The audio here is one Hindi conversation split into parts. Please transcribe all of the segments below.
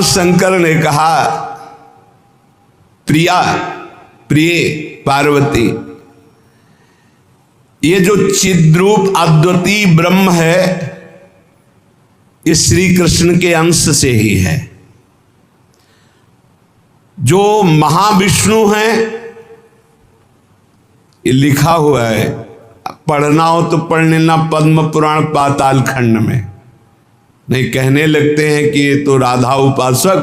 शंकर ने कहा, प्रिया, प्रिय पार्वती, ये जो चिद्रूप अद्वितीय ब्रह्म है ये श्री कृष्ण के अंश से ही है। जो महाविष्णु हैं ये लिखा हुआ है, पढ़ना हो तो पढ़ लेना पद्म पुराण पाताल खंड में। नहीं कहने लगते हैं कि ये तो राधा उपासक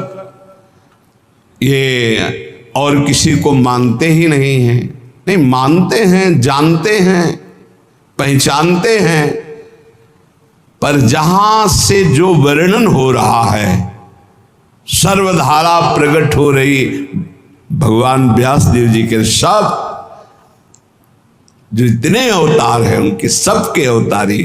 ये और किसी को मानते ही नहीं हैं। नहीं, मानते हैं, जानते हैं, पहचानते हैं, पर जहां से जो वर्णन हो रहा है, सर्वधारा प्रकट हो रही भगवान व्यासदेव जी के सब जो इतने अवतार हैं उनके सबके अवतारी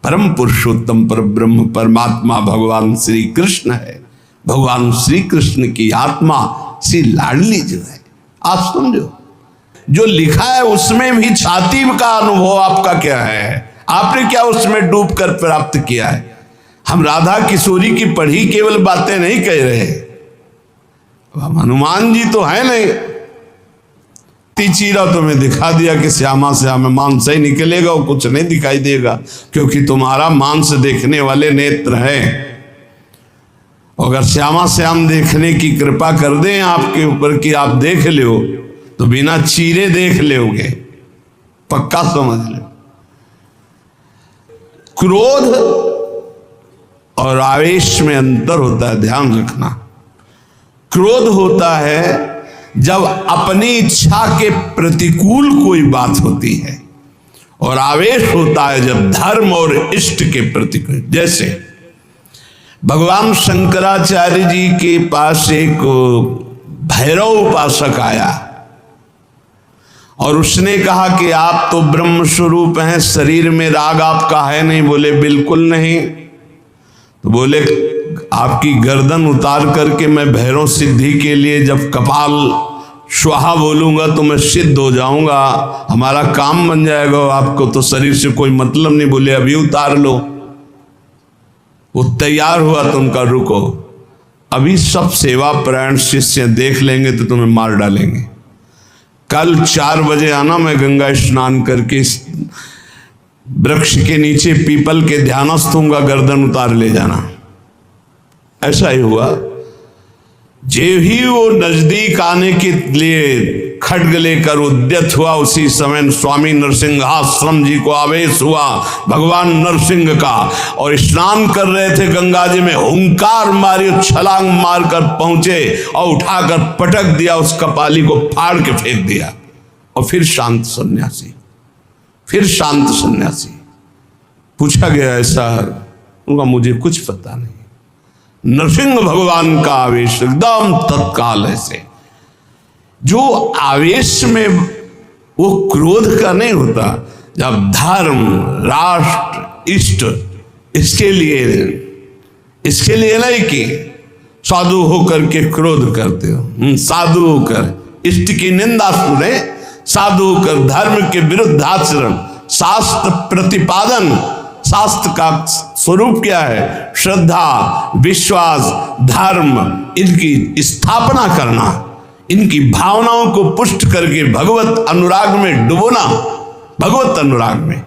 परम पुरुषोत्तम पर ब्रह्म परमात्मा भगवान श्री कृष्ण है। भगवान श्री कृष्ण की आत्मा श्री लाडली जो है, आप समझो जो लिखा है उसमें भी छाती का अनुभव आपका क्या है, आपने क्या उसमें डूब कर प्राप्त किया है। हम राधा किशोरी की पढ़ी केवल बातें नहीं कह रहे, हम हनुमान जी तो है नहीं। तीचीरा तुम्हें दिखा दिया कि श्यामा श्याम मांस ही निकलेगा और कुछ नहीं दिखाई देगा, क्योंकि तुम्हारा मांस देखने वाले नेत्र हैं। अगर श्यामा श्याम देखने की कृपा कर दें आपके ऊपर कि आप देख लो तो बिना चीरे देख लोगे, पक्का समझ लो। क्रोध और आवेश में अंतर होता है, ध्यान रखना। क्रोध होता है जब अपनी इच्छा के प्रतिकूल कोई बात होती है, और आवेश होता है जब धर्म और इष्ट के प्रतिकूल। जैसे भगवान शंकराचार्य जी के पास एक भैरव उपासक आया और उसने कहा कि आप तो ब्रह्म स्वरूप हैं, शरीर में राग आपका है नहीं। बोले बिल्कुल नहीं। तो बोले आपकी गर्दन उतार करके मैं भैरव सिद्धि के लिए जब कपाल स्वाहा बोलूंगा तो मैं सिद्ध हो जाऊंगा, हमारा काम बन जाएगा, आपको तो शरीर से कोई मतलब नहीं। बोले अभी उतार लो। वो तैयार हुआ तो उनका रुको, अभी सब सेवा परायण शिष्य देख लेंगे तो तुम्हें मार डालेंगे। कल 4 बजे आना, मैं गंगा स्नान करके वृक्ष के नीचे पीपल के ध्यानस्थ होऊंगा, गर्दन उतार ले जाना। ऐसा ही हुआ। जे ही वो नजदीक आने के लिए खड्ग लेकर उद्यत हुआ, उसी समय स्वामी नरसिंहाश्रम जी को आवेश हुआ भगवान नरसिंह का, और स्नान कर रहे थे गंगा जी में, हुंकार मारी, छलांग मारकर पहुंचे और उठाकर पटक दिया, उस कपाली को फाड़ के फेंक दिया। और फिर शांत सन्यासी, फिर शांत सन्यासी। पूछा गया ऐसा, उनका मुझे कुछ पता नहीं। नरसिंह भगवान का आवेश एकदम तत्काल ऐसे, जो आवेश में वो क्रोध का नहीं होता। जब धर्म, राष्ट्र, इष्ट, इसके लिए नहीं कि साधु होकर के क्रोध करते हो। साधु होकर इष्ट की निंदा सुने, साधु होकर धर्म के विरुद्ध आचरण, शास्त्र प्रतिपादन। शास्त्र का स्वरूप क्या है? श्रद्धा, विश्वास, धर्म, इनकी स्थापना करना, इनकी भावनाओं को पुष्ट करके भगवत अनुराग में डुबोना, भगवत अनुराग में।